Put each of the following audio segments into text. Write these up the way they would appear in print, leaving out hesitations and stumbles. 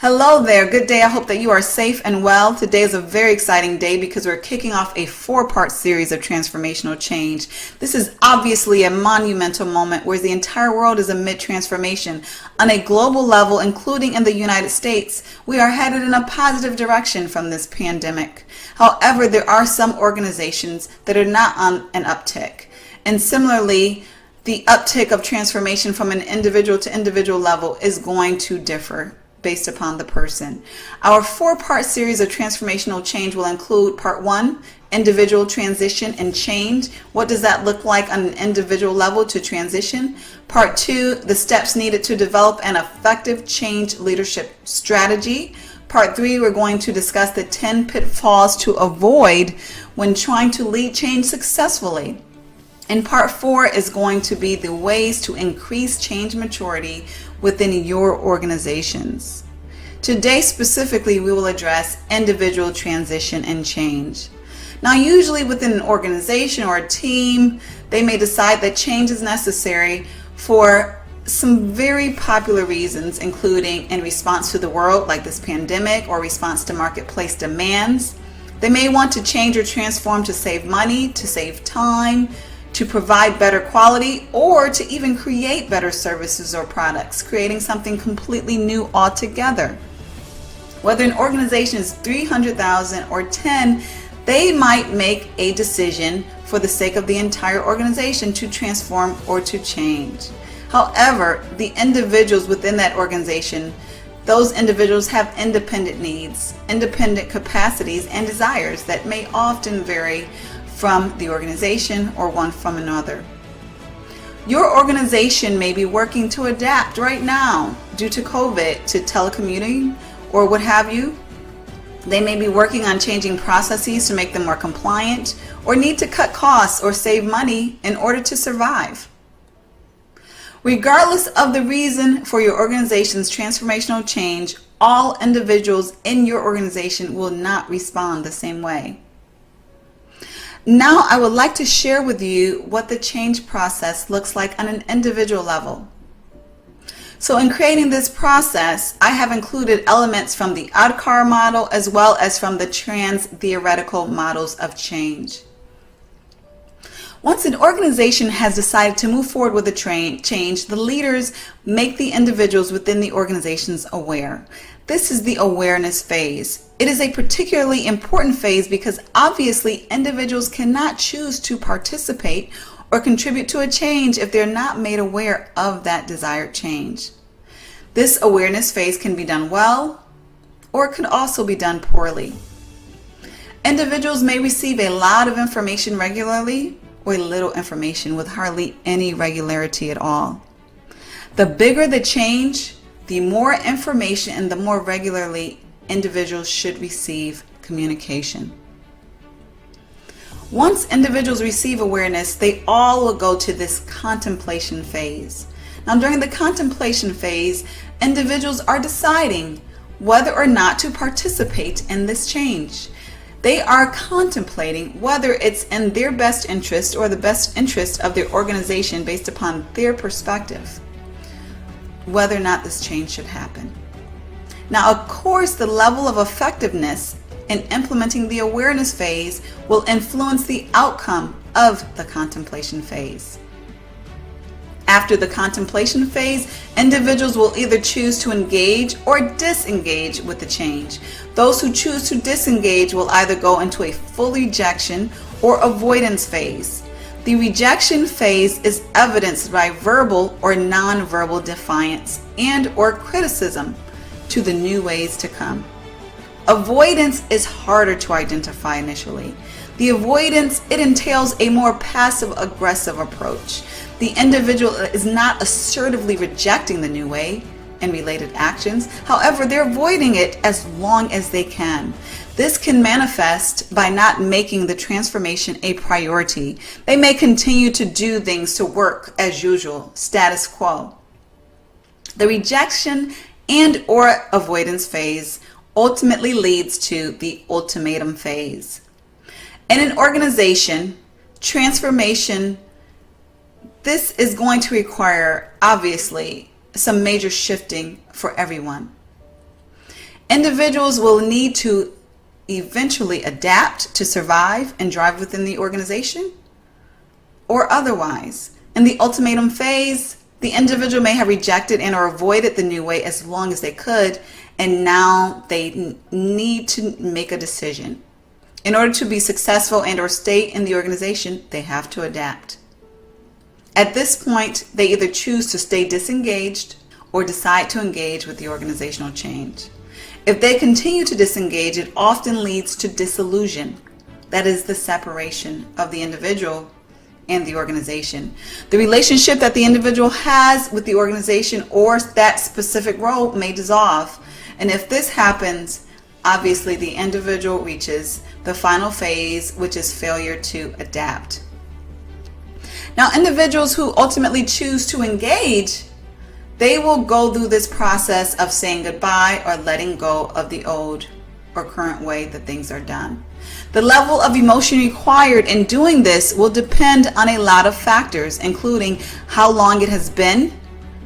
Hello there. Good day. I hope that you are safe and well. Today is a very exciting day because we're kicking off a 4-part series of transformational change. This is obviously a monumental moment where the entire world is amid transformation. On a global level, including in the United States, we are headed in a positive direction from this pandemic. However, there are some organizations that are not on an uptick. And similarly, the uptick of transformation from an individual to individual level is going to differ based upon the person. Our 4-part series of transformational change will include part 1, individual transition and change. What does that look like on an individual level to transition? Part 2, the steps needed to develop an effective change leadership strategy. Part 3, we're going to discuss the 10 pitfalls to avoid when trying to lead change successfully. And part 4 is going to be the ways to increase change maturity within your organizations. Today specifically, we will address individual transition and change. Now, usually within an organization or a team, they may decide that change is necessary for some very popular reasons, including in response to the world, like this pandemic, or response to marketplace demands. They may want to change or transform to save money, to save time, to provide better quality, or to even create better services or products, creating something completely new altogether. Whether an organization is 300,000 or 10, they might make a decision for the sake of the entire organization to transform or to change. However, the individuals within that organization, those individuals have independent needs, independent capacities, and desires that may often vary from the organization or one from another. Your organization may be working to adapt right now due to COVID to telecommuting or what have you. They may be working on changing processes to make them more compliant, or need to cut costs or save money in order to survive. Regardless of the reason for your organization's transformational change, all individuals in your organization will not respond the same way. Now, I would like to share with you what the change process looks like on an individual level. So in creating this process, I have included elements from the ODCAR model as well as from the trans-theoretical models of change. Once an organization has decided to move forward with a change, the leaders make the individuals within the organizations aware. This is the awareness phase. It is a particularly important phase because obviously individuals cannot choose to participate or contribute to a change if they're not made aware of that desired change. This awareness phase can be done well, or it could also be done poorly. Individuals may receive a lot of information regularly, or little information with hardly any regularity at all. The bigger the change, the more information and the more regularly individuals should receive communication. Once individuals receive awareness, they all will go to this contemplation phase. Now, during the contemplation phase, individuals are deciding whether or not to participate in this change. They are contemplating whether it's in their best interest or the best interest of their organization based upon their perspective, whether or not this change should happen. Now, of course, the level of effectiveness in implementing the awareness phase will influence the outcome of the contemplation phase. After the contemplation phase, individuals will either choose to engage or disengage with the change. Those who choose to disengage will either go into a full rejection or avoidance phase. The rejection phase is evidenced by verbal or non-verbal defiance and or criticism to the new ways to come. Avoidance is harder to identify initially. The avoidance, it entails a more passive-aggressive approach. The individual is not assertively rejecting the new way and related actions. However, they're avoiding it as long as they can. This can manifest by not making the transformation a priority. They may continue to do things to work as usual, status quo. The rejection and or avoidance phase ultimately leads to the ultimatum phase. In an organization, transformation, this is going to require, obviously, some major shifting for everyone. Individuals will need to eventually adapt to survive and thrive within the organization, or otherwise. In the ultimatum phase, the individual may have rejected and or avoided the new way as long as they could, and now they need to make a decision. In order to be successful and or stay in the organization, they have to adapt. At this point, they either choose to stay disengaged or decide to engage with the organizational change. If they continue to disengage, it often leads to disillusion. That is the separation of the individual and the organization. The relationship that the individual has with the organization or that specific role may dissolve. And if this happens, obviously the individual reaches the final phase, which is failure to adapt. Now, individuals who ultimately choose to engage, they will go through this process of saying goodbye or letting go of the old or current way that things are done. The level of emotion required in doing this will depend on a lot of factors, including how long it has been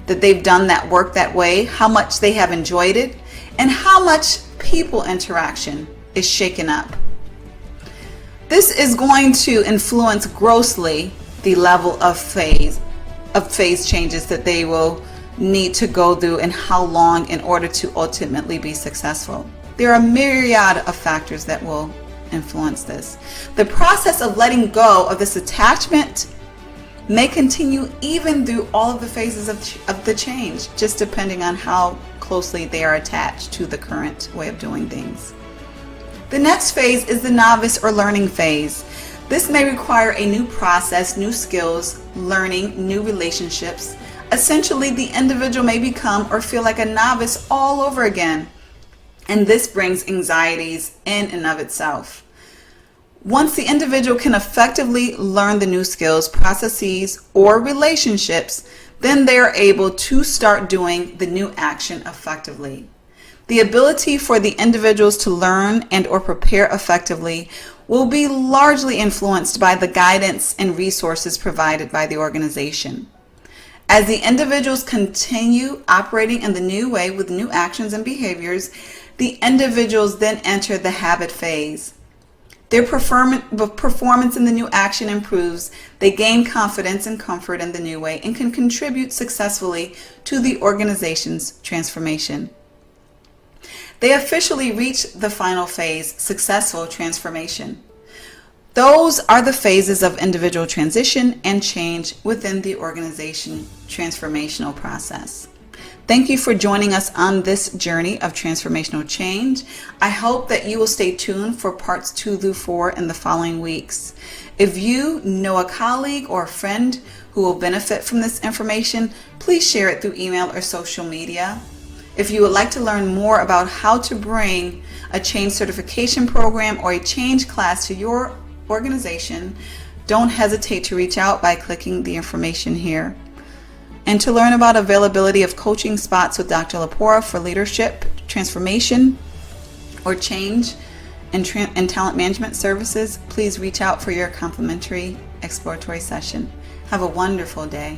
that they've done that work that way, how much they have enjoyed it, and how much people interaction is shaken up. This is going to influence grossly the level of phase changes that they will need to go through and how long in order to ultimately be successful. There are a myriad of factors that will influence this. The process of letting go of this attachment may continue even through all of the phases of the change, just depending on how closely they are attached to the current way of doing things. The next phase is the novice or learning phase. This may require a new process, new skills, learning, new relationships. Essentially, the individual may become or feel like a novice all over again, and this brings anxieties in and of itself. Once the individual can effectively learn the new skills, processes, or relationships, then they are able to start doing the new action effectively. The ability for the individuals to learn and or prepare effectively will be largely influenced by the guidance and resources provided by the organization. As the individuals continue operating in the new way with new actions and behaviors, the individuals then enter the habit phase. Their performance in the new action improves. They gain confidence and comfort in the new way and can contribute successfully to the organization's transformation. They officially reach the final phase, successful transformation. Those are the phases of individual transition and change within the organization transformational process. Thank you for joining us on this journey of transformational change. I hope that you will stay tuned for parts 2 through 4 in the following weeks. If you know a colleague or a friend who will benefit from this information, please share it through email or social media. If you would like to learn more about how to bring a change certification program or a change class to your organization, don't hesitate to reach out by clicking the information here. And to learn about availability of coaching spots with Dr. Lepora for leadership, transformation, or change and talent management services, please reach out for your complimentary exploratory session. Have a wonderful day.